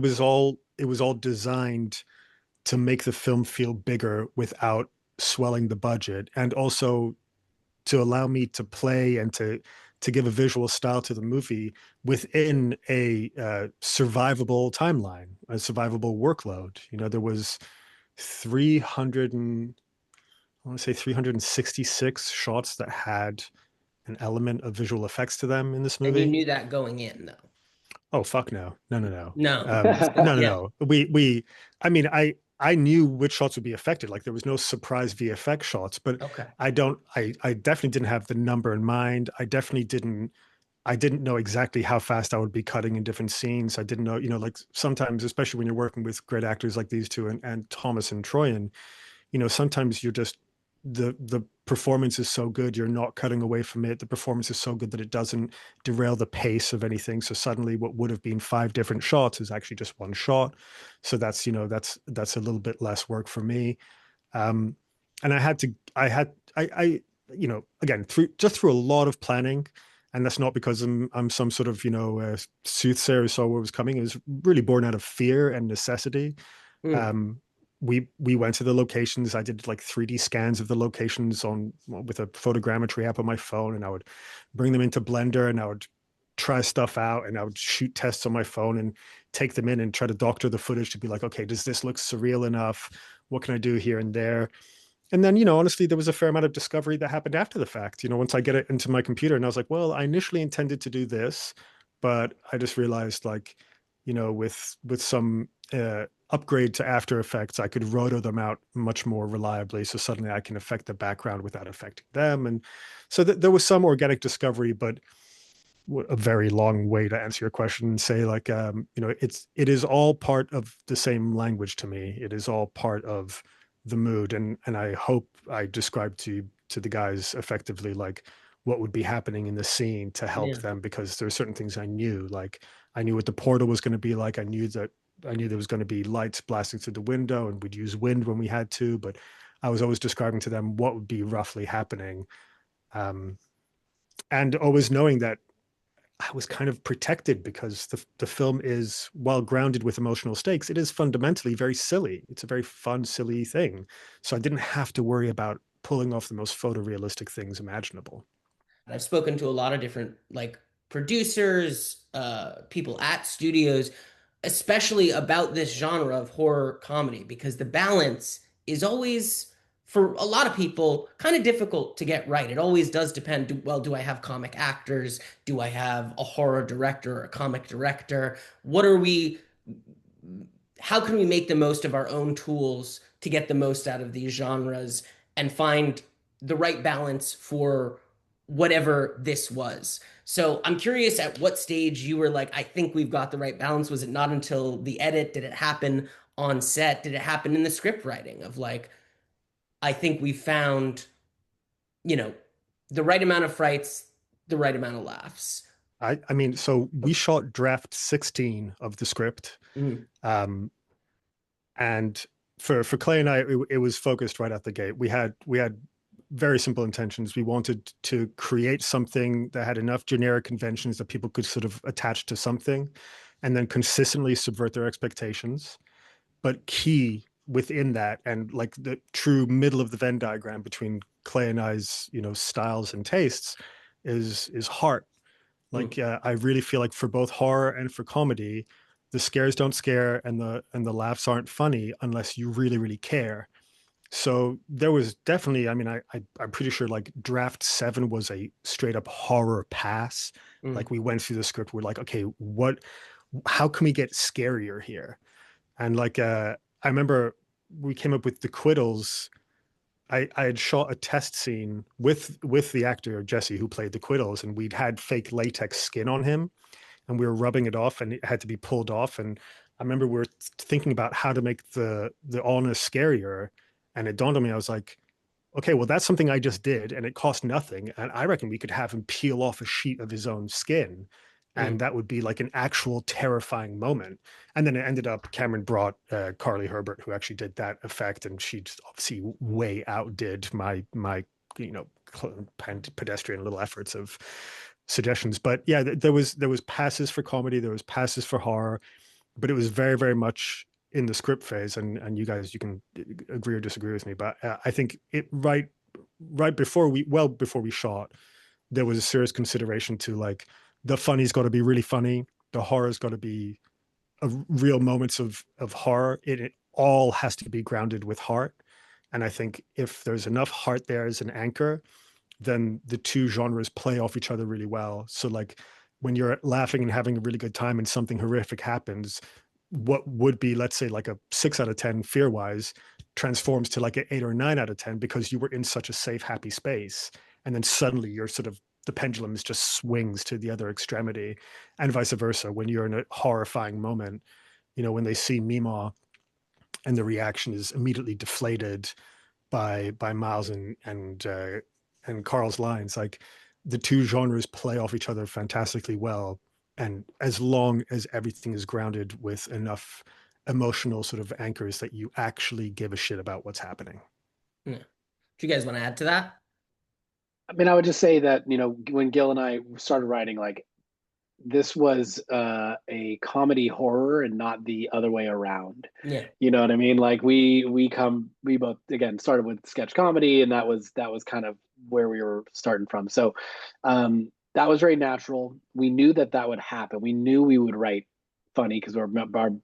was all designed to make the film feel bigger without swelling the budget, and also to allow me to play and to give a visual style to the movie within a survivable timeline, a survivable workload. There was 300 and I want to say 366 shots that had an element of visual effects to them in this And you movie. knew that going in, though. Oh, fuck no. No, no, no. No. No, no, Yeah. no. I mean, I knew which shots would be affected. Like there was no surprise VFX shots, but Okay. I definitely didn't have the number in mind. I didn't know exactly how fast I would be cutting in different scenes. I didn't know, like sometimes, especially when you're working with great actors like these two and Thomas and Troian, sometimes you're just, the performance is so good you're not cutting away from it. The performance is so good that it doesn't derail the pace of anything. So suddenly what would have been 5 different shots is actually just one shot. So that's a little bit less work for me. And again, through a lot of planning. And that's not because I'm some sort of soothsayer who saw what was coming. It was really born out of fear and necessity. Mm. We went to the locations. I did like 3D scans of the locations with a photogrammetry app on my phone, and I would bring them into Blender and I would try stuff out, and I would shoot tests on my phone and take them in and try to doctor the footage to be like, okay, does this look surreal enough? What can I do here and there? And then, honestly, there was a fair amount of discovery that happened after the fact. Once I get it into my computer, and I was like, well, I initially intended to do this, but I just realized, like, with some upgrade to After Effects, I could roto them out much more reliably. So suddenly I can affect the background without affecting them. And so there was some organic discovery, but a very long way to answer your question and say, like, it is all part of the same language to me. It is all part of the mood. And I hope I described to the guys effectively, like, what would be happening in the scene to help Yeah. them, because there are certain things I knew. Like, I knew what the portal was going to be like. I knew there was going to be lights blasting through the window, and we'd use wind when we had to, but I was always describing to them what would be roughly happening. And always knowing that I was kind of protected, because the film is, while grounded with emotional stakes, it is fundamentally very silly. It's a very fun, silly thing. So I didn't have to worry about pulling off the most photorealistic things imaginable. I've spoken to a lot of different like producers, people at studios, especially about this genre of horror comedy, because the balance is always, for a lot of people, kind of difficult to get right. It always does depend. Do I have comic actors? Do I have a horror director or a comic director? What are we? How can we make the most of our own tools to get the most out of these genres and find the right balance for whatever this was. So I'm curious at what stage you were like, I think we've got the right balance. Was it not until the edit? Did it happen on set? Did it happen in the script writing of like, I think we found, you know, the right amount of frights, the right amount of laughs? I mean, so we shot draft 16 of the script. Mhm. And for Clay and I, it was focused right out the gate. We had very simple intentions. We wanted to create something that had enough generic conventions that people could sort of attach to something, and then consistently subvert their expectations. But key within that, and like the true middle of the Venn diagram between Clay and I's, styles and tastes, is heart. Like I really feel like for both horror and for comedy, the scares don't scare and the laughs aren't funny unless you really, really care. So there was definitely, I mean, I'm pretty sure like draft 7 was a straight up horror pass. Like we went through the script, we're like, okay, how can we get scarier here? And like I remember we came up with the Quiddles. I had shot a test scene with the actor Jesse who played the Quiddles, and we'd had fake latex skin on him, and we were rubbing it off, and it had to be pulled off. And I remember we were thinking about how to make the ominous scarier, and it dawned on me. I was like, okay, well, that's something I just did, and it cost nothing, and I reckon we could have him peel off a sheet of his own skin, and that would be like an actual terrifying moment. And then it ended up Cameron brought Carly Herbert, who actually did that effect, and she just obviously way outdid my pedestrian little efforts of suggestions. But yeah, there was passes for comedy, there was passes for horror, but it was very, very much in the script phase. And you guys, you can agree or disagree with me, but I think it right before we shot, there was a serious consideration to like, the funny's got to be really funny, the horror's got to be real moments of horror. It all has to be grounded with heart. And I think if there's enough heart there as an anchor, then the two genres play off each other really well. So like when you're laughing and having a really good time and something horrific happens, what would be, let's say, like a 6 out of 10 fear wise transforms to like an 8 or 9 out of 10 because you were in such a safe, happy space. And then suddenly you're sort of, the pendulum just swings to the other extremity, and vice versa. When you're in a horrifying moment, when they see Mima and the reaction is immediately deflated by Miles and Karl's lines, like the two genres play off each other fantastically well. And as long as everything is grounded with enough emotional sort of anchors that you actually give a shit about what's happening. Yeah. Do you guys want to add to that? I mean, I would just say that, when Gil and I started writing, like, this was a comedy horror and not the other way around. Yeah. You know what I mean? Like we both, again, started with sketch comedy, and that was kind of where we were starting from. So that was very natural. We knew that would happen. We knew we would write funny because our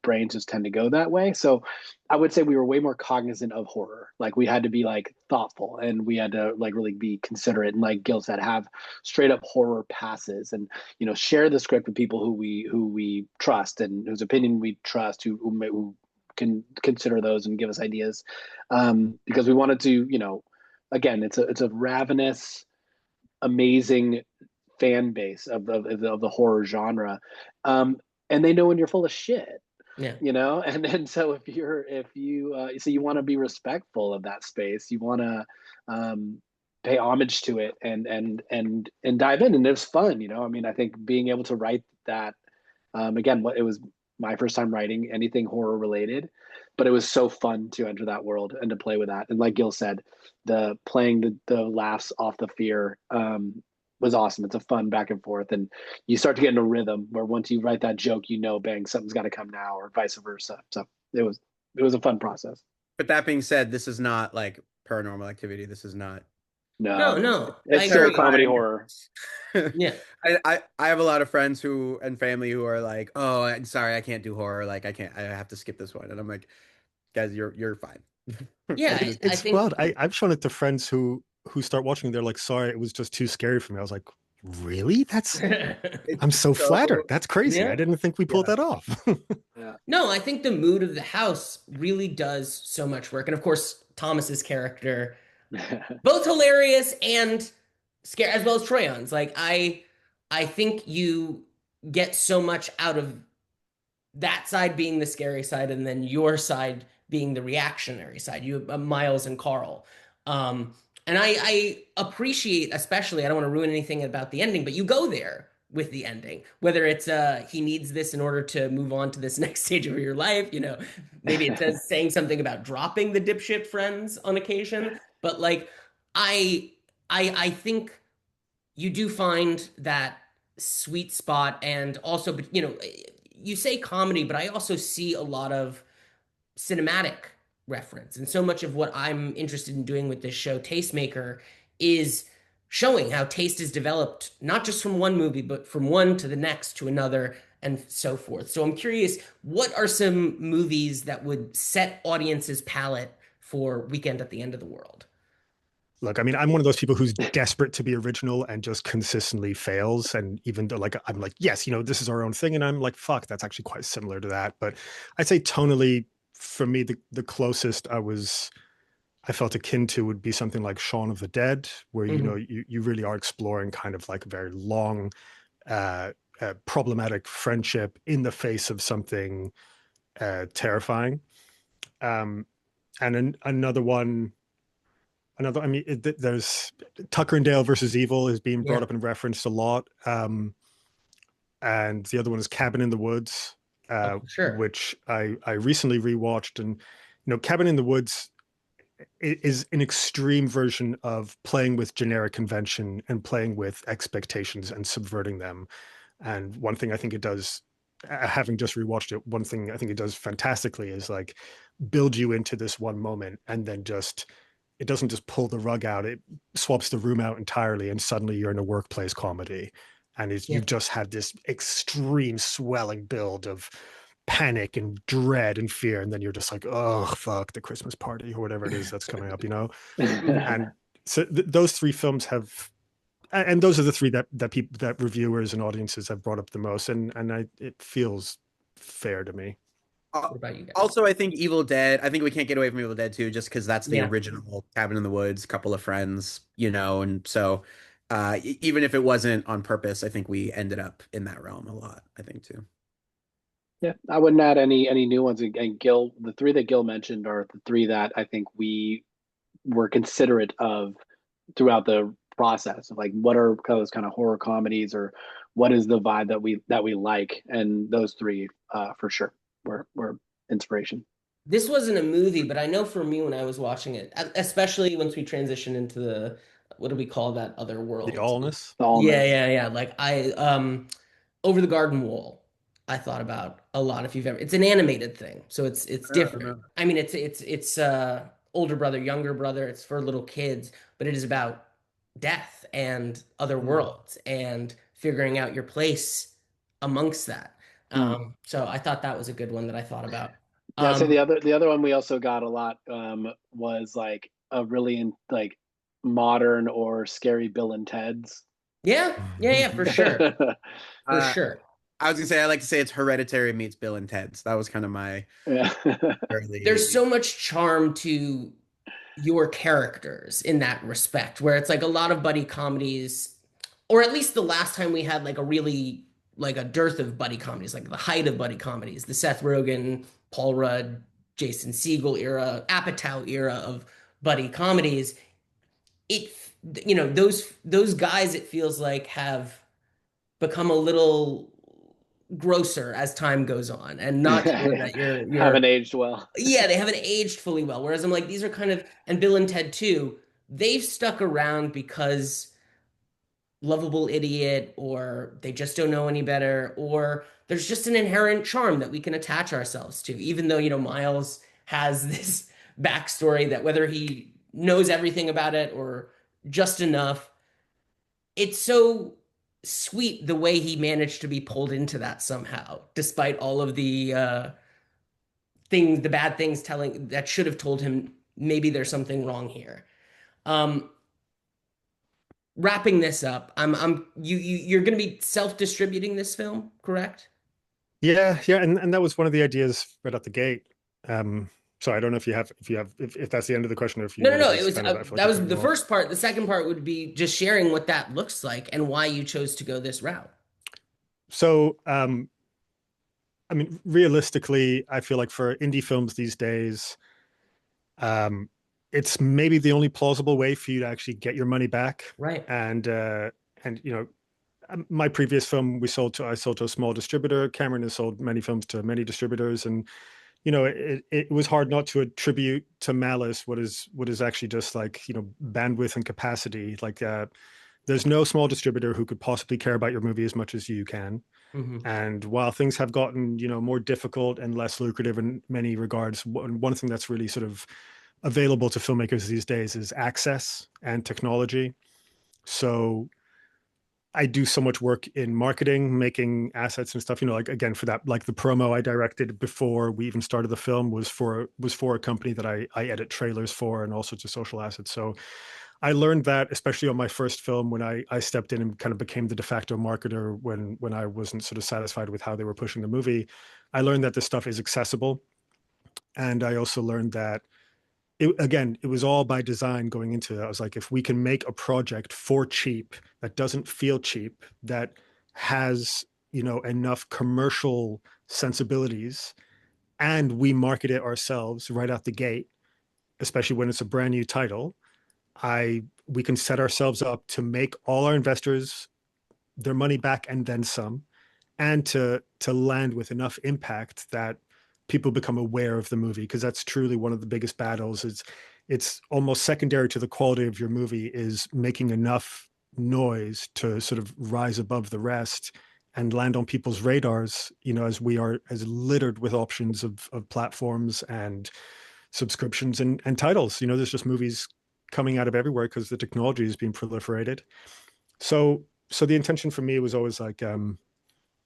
brains just tend to go that way. So I would say we were way more cognizant of horror. Like we had to be like thoughtful, and we had to like really be considerate, and like Gil said, have straight up horror passes, and share the script with people who we trust and whose opinion we trust, who can consider those and give us ideas, because we wanted to, again, it's a ravenous, amazing fan base of the horror genre, and they know when you're full of shit. Yeah. And then so if you want to be respectful of that space, you want to pay homage to it and dive in, and it was fun. I mean, I think being able to write that, again, it was my first time writing anything horror related, but it was so fun to enter that world and to play with that. And like Gil said, playing the laughs off the fear was awesome. It's a fun back and forth, and you start to get in a rhythm where once you write that joke, bang, something's got to come now, or vice versa. So it was a fun process. But that being said, this is not like Paranormal Activity. This is not. No. It's still comedy horror. Yeah. I have a lot of friends and family who are like, oh, I'm sorry, I can't do horror. Like I have to skip this one. And I'm like, guys, you're fine. Yeah. It's wild. I've shown it to friends who start watching. They're like, sorry, it was just too scary for me. I was like, really? I'm so flattered. That's crazy. Yeah. I didn't think we pulled that off. Yeah. No, I think the mood of the house really does so much work. And of course, Thomas's character, both hilarious and scare as well as Troian's. Like I think you get so much out of that side being the scary side, and then your side being the reactionary side. You Miles and Karl. Um, and I appreciate, especially, I don't want to ruin anything about the ending, but you go there with the ending, whether it's he needs this in order to move on to this next stage of your life. Maybe it says saying something about dropping the dipshit friends on occasion, but like I I think you do find that sweet spot. And also, but you say comedy, but I also see a lot of cinematic reference. And so much of what I'm interested in doing with this show, Tastemaker, is showing how taste is developed, not just from one movie, but from one to the next to another and so forth. So I'm curious, what are some movies that would set audiences' palate for Weekend at the End of the World? Look, I mean, I'm one of those people who's desperate to be original and just consistently fails. And even though, like, I'm like, yes, this is our own thing, and I'm like, fuck, that's actually quite similar to that. But I'd say tonally, for me, the closest I felt akin to would be something like Shaun of the Dead, where you really are exploring kind of like a very long, problematic friendship in the face of something terrifying. And another one. I mean, there's Tucker and Dale versus Evil is being brought up and referenced a lot. And the other one is Cabin in the Woods, Sure. which I recently rewatched. And, Cabin in the Woods is an extreme version of playing with generic convention and playing with expectations and subverting them. And one thing I think it does, having just rewatched it, one thing I think it does fantastically is like build you into this one moment, and then it doesn't just pull the rug out, it swaps the room out entirely, and suddenly you're in a workplace comedy. And you've just had this extreme swelling build of panic and dread and fear, and then you're just like, oh fuck, the Christmas party or whatever it is that's coming up. And so those three films have, and those are the three that reviewers and audiences have brought up the most, and it feels fair to me. What about you guys? Also, I think Evil Dead. I think we can't get away from Evil Dead too, just because that's the original Cabin in the Woods, couple of friends, and so even if it wasn't on purpose, I think we ended up in that realm a lot. I think too. Yeah, I wouldn't add any new ones. And Gil, the three that Gil mentioned are the three that I think we were considerate of throughout the process of like what are those kind of horror comedies, or what is the vibe that we like, and those three for sure were inspiration. This wasn't a movie, but I know for me when I was watching it, especially once we transitioned into the, what do we call that other world? The allness. Yeah. Like Over the Garden Wall, I thought about a lot. If you've ever, it's an animated thing, so it's different. I mean, it's older brother, younger brother. It's for little kids, but it is about death and other worlds and figuring out your place amongst that. So I thought that was a good one that I thought about. Yeah, so the other one we also got a lot was like a really like modern or scary Bill and Ted's. Yeah, for sure. For sure. I was gonna say I like to say it's Hereditary meets Bill and Ted's. That was kind of my There's so much charm to your characters in that respect, where it's like a lot of buddy comedies, or at least the last time we had like a really like a dearth of buddy comedies, like the height of buddy comedies, the Seth Rogen, Paul Rudd, Jason Segel era, Apatow era of buddy comedies. It those guys, it feels like, have become a little grosser as time goes on, and not sure that you're haven't aged well. Yeah, they haven't aged fully well. Whereas I'm like, these are kind of, and Bill and Ted too, they've stuck around because lovable idiot, or they just don't know any better, or there's just an inherent charm that we can attach ourselves to, even though Miles has this backstory that whether he knows everything about it or just enough, it's so sweet the way he managed to be pulled into that somehow, despite all of the the bad things telling that should have told him maybe there's something wrong here. Wrapping this up, you're going to be self-distributing this film, correct? Yeah, and that was one of the ideas right at the gate. So I don't know if that's the end of the question, or if you No, no, wanted no. to It was expand on that for like that a was bit the more. first part. The second part would be just sharing what that looks like and why you chose to go this route. So, I mean, realistically, I feel like for indie films these days, um, it's maybe the only plausible way for you to actually get your money back. Right. And you know, my previous film I sold to a small distributor. Cameron has sold many films to many distributors, and you know, it was hard not to attribute to malice what is actually just like, you know, bandwidth and capacity. Like, there's no small distributor who could possibly care about your movie as much as you can. Mm-hmm. And while things have gotten, you know, more difficult and less lucrative in many regards, one thing that's really sort of available to filmmakers these days is access and technology. So I do so much work in marketing, making assets and stuff. You know, like again, for that, like the promo I directed before we even started the film was for a company that I edit trailers for and all sorts of social assets. So I learned that, especially on my first film, when I stepped in and kind of became the de facto marketer when I wasn't sort of satisfied with how they were pushing the movie. I learned that this stuff is accessible, and I also learned that it was all by design going into that. I was like, if we can make a project for cheap that doesn't feel cheap, that has, you know, enough commercial sensibilities, and we market it ourselves right out the gate, especially when it's a brand new title, I we can set ourselves up to make all our investors their money back and then some, and to land with enough impact that people become aware of the movie, because that's truly one of the biggest battles. It's almost secondary to the quality of your movie is making enough noise to sort of rise above the rest and land on people's radars, you know, as we are as littered with options of platforms and subscriptions and titles. You know, there's just movies coming out of everywhere because the technology is being proliferated. So the intention for me was always like,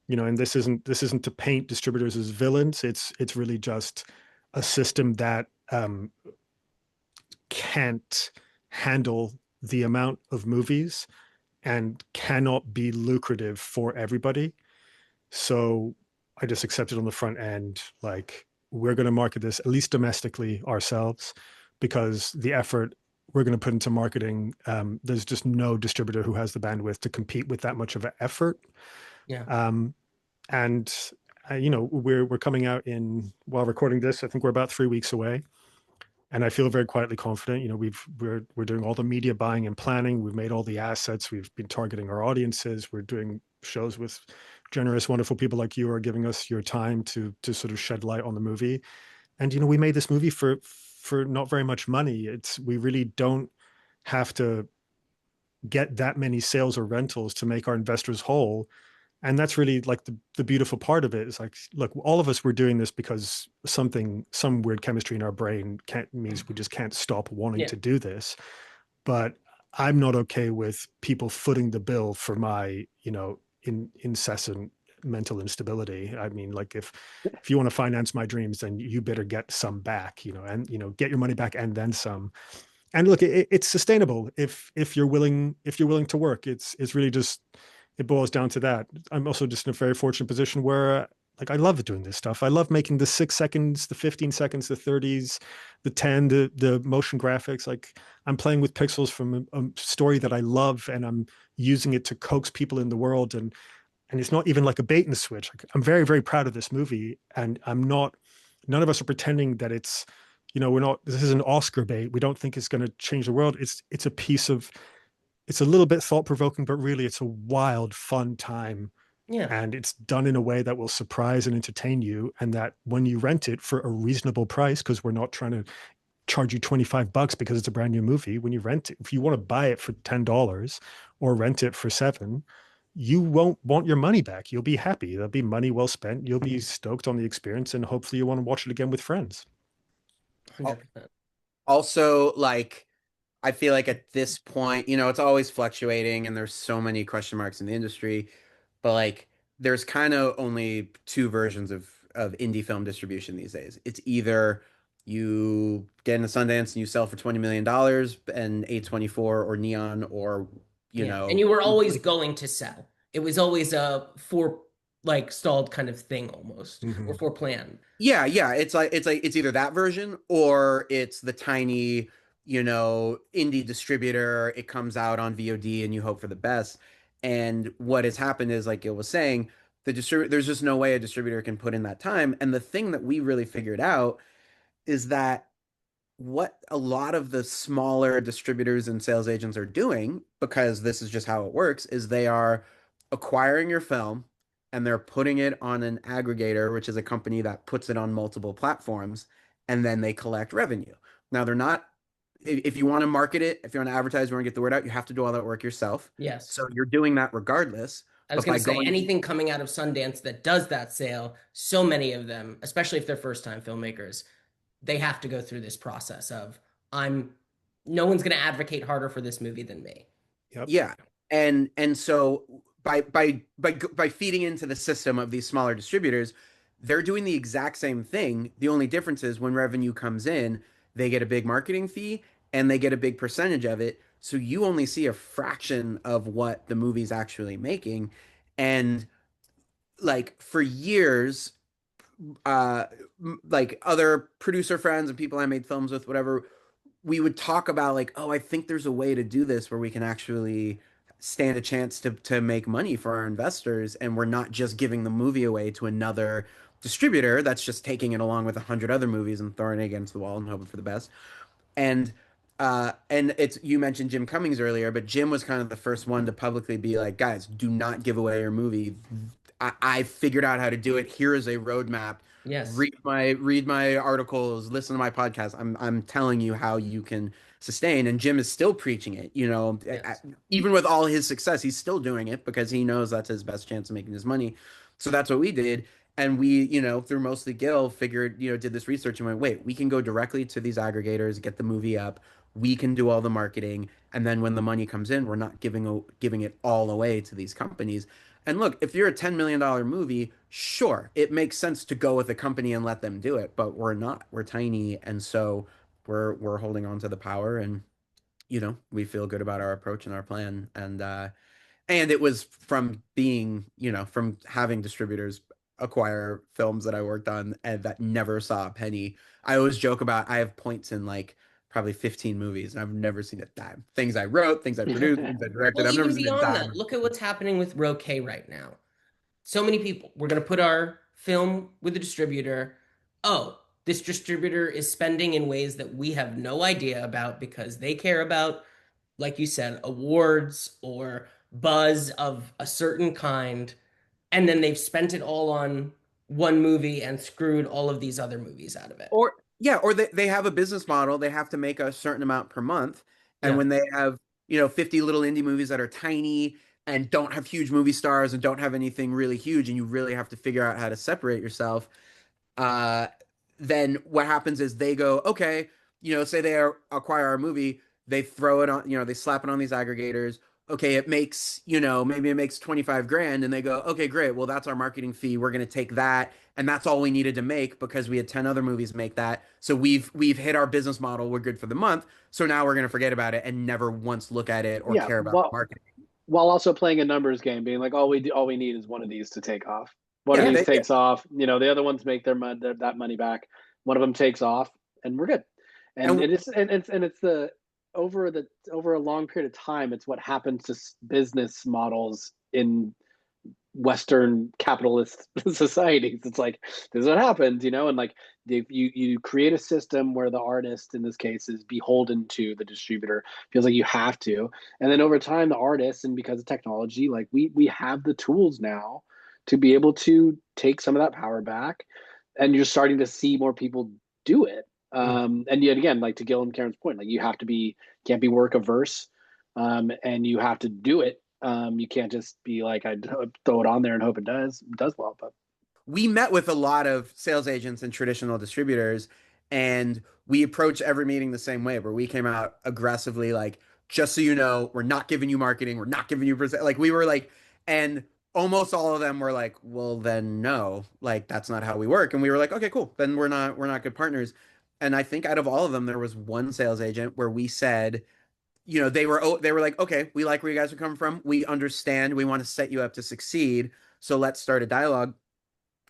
you know, and this isn't to paint distributors as villains. It's really just a system that can't handle the amount of movies and cannot be lucrative for everybody. So I just accepted on the front end, like, we're going to market this at least domestically ourselves, because the effort we're going to put into marketing, there's just no distributor who has the bandwidth to compete with that much of an effort. Yeah. And you know, we're coming out in, while recording this, I think we're about 3 weeks away, and I feel very quietly confident. You know, we're doing all the media buying and planning. We've made all the assets. We've been targeting our audiences. We're doing shows with generous, wonderful people like you are giving us your time to sort of shed light on the movie. And you know, we made this movie for not very much money. We really don't have to get that many sales or rentals to make our investors whole. And that's really like the beautiful part of it is like, look, all of us were doing this because some weird chemistry in our brain means we just can't stop wanting Yeah. to do this. But I'm not okay with people footing the bill for my, you know, incessant mental instability. I mean, like, if you want to finance my dreams, then you better get some back, you know, and, you know, get your money back and then some. And look, it's sustainable if you're willing to work. It's really just, it boils down to that. I'm also just in a very fortunate position where, like, I love doing this stuff. I love making the 6 seconds, the 15 seconds, the 30s, the 10, the motion graphics. Like, I'm playing with pixels from a story that I love, and I'm using it to coax people in the world. And it's not even like a bait and switch. Like, I'm very, very proud of this movie, and none of us are pretending that it's, you know, this is an Oscar bait. We don't think it's going to change the world. It's a piece of, it's a little bit thought provoking, but really it's a wild, fun time. Yeah. And it's done in a way that will surprise and entertain you. And that when you rent it for a reasonable price, because we're not trying to charge you $25 because it's a brand new movie. When you rent it, if you want to buy it for $10 or rent it for $7, you won't want your money back. You'll be happy. That'll be money well spent. You'll be stoked on the experience, and hopefully you want to watch it again with friends. 100%. Also, like, I feel like at this point, you know, it's always fluctuating and there's so many question marks in the industry, but like, there's kind of only two versions of indie film distribution these days. It's either you get into Sundance and you sell for $20 million and A24 or Neon, or, you Yeah. know, And you were always like, going to sell. It was always a for like stalled kind of thing almost, or for plan. Yeah, yeah. It's either that version or it's the tiny, indie distributor. It comes out on VOD and you hope for the best. And what has happened is, like Gil was saying, there's just no way a distributor can put in that time. And the thing that we really figured out is that what a lot of the smaller distributors and sales agents are doing, because this is just how it works, is they are acquiring your film and they're putting it on an aggregator, which is a company that puts it on multiple platforms, and then they collect revenue. Now, they're not, if you want to market it, if you want to advertise, you want to get the word out, you have to do all that work yourself. Yes. So you're doing that regardless. I was But by going to say, going, anything coming out of Sundance that does that sale, so many of them, especially if they're first time filmmakers, they have to go through this process of, no one's going to advocate harder for this movie than me. Yep. yeah, and so by feeding into the system of these smaller distributors, they're doing the exact same thing. The only difference is when revenue comes in, they get a big marketing fee and they get a big percentage of it. So you only see a fraction of what the movie's actually making. And like for years, uh like other producer friends and people I made films with, whatever, we would talk about like, oh, I think there's a way to do this where we can actually stand a chance to make money for our investors, and we're not just giving the movie away to another distributor that's just taking it along with 100 other movies and throwing it against the wall and hoping for the best. And it's, you mentioned Jim Cummings earlier, but Jim was kind of the first one to publicly be like, guys, do not give away your movie. I figured out how to do it. Here is a roadmap. Yes. Read my articles, listen to my podcast. I'm telling you how you can sustain. And Jim is still preaching it. Yes. Even with all his success, he's still doing it because he knows that's his best chance of making his money. So that's what we did. And we, through mostly Gil, figured, did this research and went, wait, we can go directly to these aggregators, get the movie up. We can do all the marketing. And then when the money comes in, we're not giving it all away to these companies. And look, if you're a $10 million movie, sure, it makes sense to go with a company and let them do it, but we're not. We're tiny, and so we're holding on to the power, and we feel good about our approach and our plan. And it was from being, from having distributors acquire films that I worked on and that never saw a penny. I always joke about I have points in like probably 15 movies and I've never seen a dime. Things I wrote, things I produced, things I directed. Well, I've never even seen a beyond dime. that, look at what's happening with Roque right now. So many people, we're going to put our film with a distributor. Oh, this distributor is spending in ways that we have no idea about because they care about, like you said, awards or buzz of a certain kind. And then they've spent it all on one movie and screwed all of these other movies out of it. Or yeah, or they have a business model. They have to make a certain amount per month. And Yeah. when they have, 50 little indie movies that are tiny and don't have huge movie stars and don't have anything really huge, and you really have to figure out how to separate yourself, uh, then what happens is they go, okay, say they acquire our movie, they throw it on, they slap it on these aggregators. Okay, it makes, maybe it makes 25 grand, and they go, okay, great. Well, that's our marketing fee. We're going to take that. And that's all we needed to make because we had 10 other movies make that. So we've hit our business model. We're good for the month. So now we're going to forget about it and never once look at it or Yeah, care about well, marketing. while also playing a numbers game, being like, all we need is one of these to take off. One of Yeah, these takes off. The other ones make that money back. One of them takes off, and we're good. And and it's the over a long period of time, it's what happens to business models in Western capitalist societies. It's like this is what happens, and like you create a system where the artist in this case is beholden to the distributor, feels like you have to, and then over time the artist, and because of technology, like we have the tools now to be able to take some of that power back, and you're starting to see more people do it. And yet again, like to Gil and Karen's point, like you have to can't be work averse, and you have to do it. You can't just be like, I throw it on there and hope it does well. But we met with a lot of sales agents and traditional distributors, and we approach every meeting the same way, where we came out aggressively, like, just so you know, we're not giving you marketing, we're not giving you percent. Like we were like, and almost all of them were like, well, then no, like that's not how we work. And we were like, okay, cool, then we're not good partners. And I think out of all of them, there was one sales agent where we said, they were like, okay, we like where you guys are coming from. We understand. We want to set you up to succeed. So let's start a dialogue.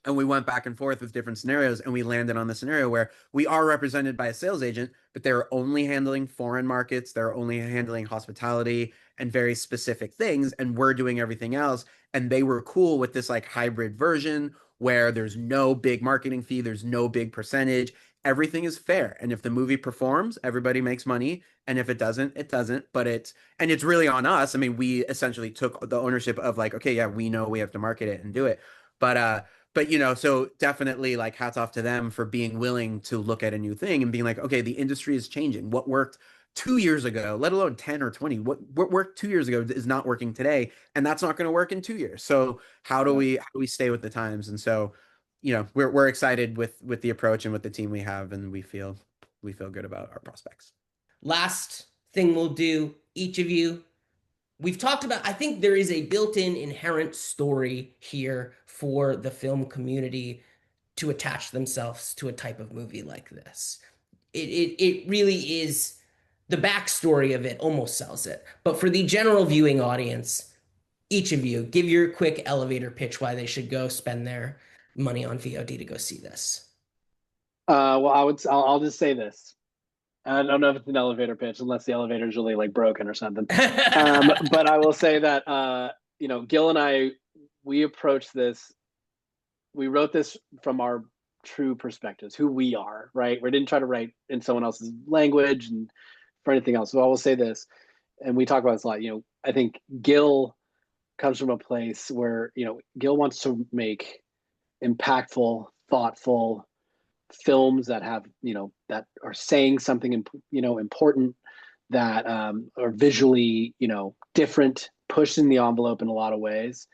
And we went back and forth with different scenarios, and we landed on the scenario where we are represented by a sales agent, but they're only handling foreign markets, they're only handling hospitality and very specific things, and we're doing everything else. And they were cool with this like hybrid version where there's no big marketing fee, there's no big percentage, everything is fair. And if the movie performs, everybody makes money, and if it doesn't, it doesn't. But it's really on us. I mean, we essentially took the ownership of like, okay, yeah, we know we have to market it and do it. But so definitely like hats off to them for being willing to look at a new thing and being like, okay, the industry is changing. What worked 2 years ago, let alone 10 or 20, what worked 2 years ago is not working today, and that's not going to work in 2 years. So how do we stay with the times? And so, we're excited with the approach and with the team we have, and we feel good about our prospects. Last thing we'll do, each of you, we've talked about, I think there is a built-in inherent story here for the film community to attach themselves to a type of movie like this. It really is, the backstory of it almost sells it. But for the general viewing audience, each of you, give your quick elevator pitch why they should go spend their money on VOD to go see this. Well, I'll just say this. I don't know if it's an elevator pitch unless the elevator is really like broken or something. But I will say that Gil and I, we approached this. We wrote this from our true perspectives, who we are, right? We didn't try to write in someone else's language and for anything else. So I will say this, and we talk about this a lot. I think Gil comes from a place where Gil wants to make impactful, thoughtful films that have that are saying something important, that are visually different, pushing the envelope in a lot of ways,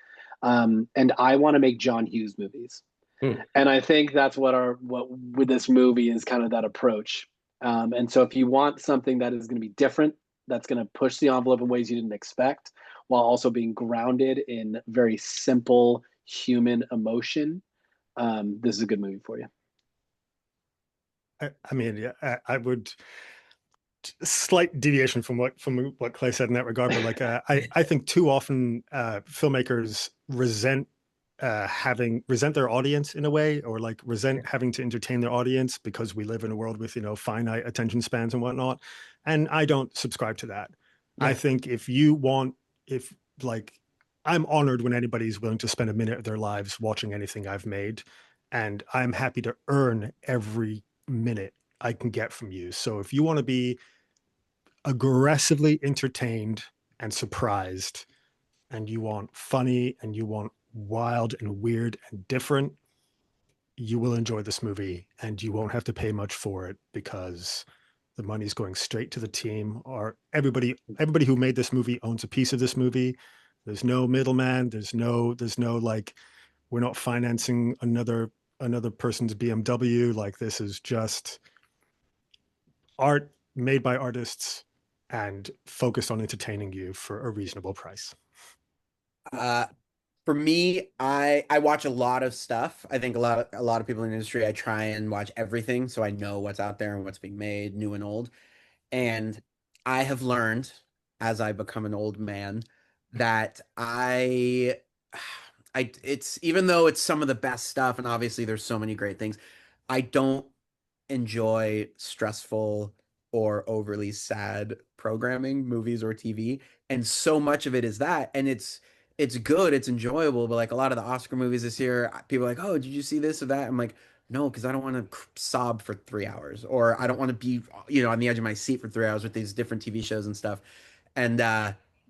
and I want to make John Hughes movies. And I think that's what with this movie is kind of that approach. And so if you want something that is going to be different, that's going to push the envelope in ways you didn't expect, while also being grounded in very simple human emotion, this is a good movie for you. I mean, yeah, I would, slight deviation from what Clay said in that regard, but like I think too often filmmakers resent their audience in a way, or like resent having to entertain their audience because we live in a world with finite attention spans and whatnot, and I don't subscribe to that. I think if I'm honored when anybody's willing to spend a minute of their lives watching anything I've made, and I'm happy to earn every minute I can get from you. So if you want to be aggressively entertained and surprised, and you want funny, and you want wild and weird and different, you will enjoy this movie, and you won't have to pay much for it because the money's going straight to the team, or everybody who made this movie owns a piece of this movie. There's no middleman. There's no like, we're not financing another person's BMW. Like, this is just art made by artists and focused on entertaining you for a reasonable price. For me, I watch a lot of stuff. I think a lot of people in the industry, I try and watch everything so I know what's out there and what's being made, new and old. And I have learned as I become an old man that it's, even though it's some of the best stuff, and obviously there's so many great things, I don't enjoy stressful or overly sad programming, movies or TV. And so much of it is that, and it's good, it's enjoyable, but like a lot of the Oscar movies this year, people are like, "Oh, did you see this or that?" I'm like, "No, because I don't want to sob for 3 hours, or I don't want to be, on the edge of my seat for 3 hours with these different TV shows and stuff." And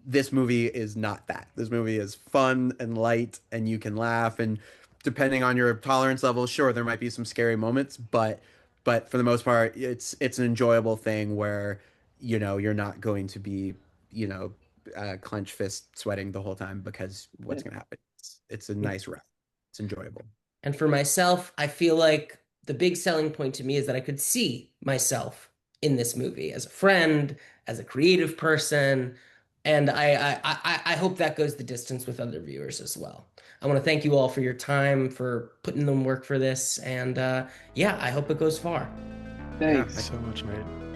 this movie is not that. This movie is fun and light, and you can laugh. And depending on your tolerance level, sure, there might be some scary moments, but for the most part, it's an enjoyable thing where you're not going to be clenched fist sweating the whole time because what's going to happen. It's a nice rest. It's enjoyable. And for myself, I feel like the big selling point to me is that I could see myself in this movie as a friend, as a creative person, and I hope that goes the distance with other viewers as well. I want to thank you all for your time, for putting in work for this, and I hope it goes far. Thanks. Yeah, so much, mate.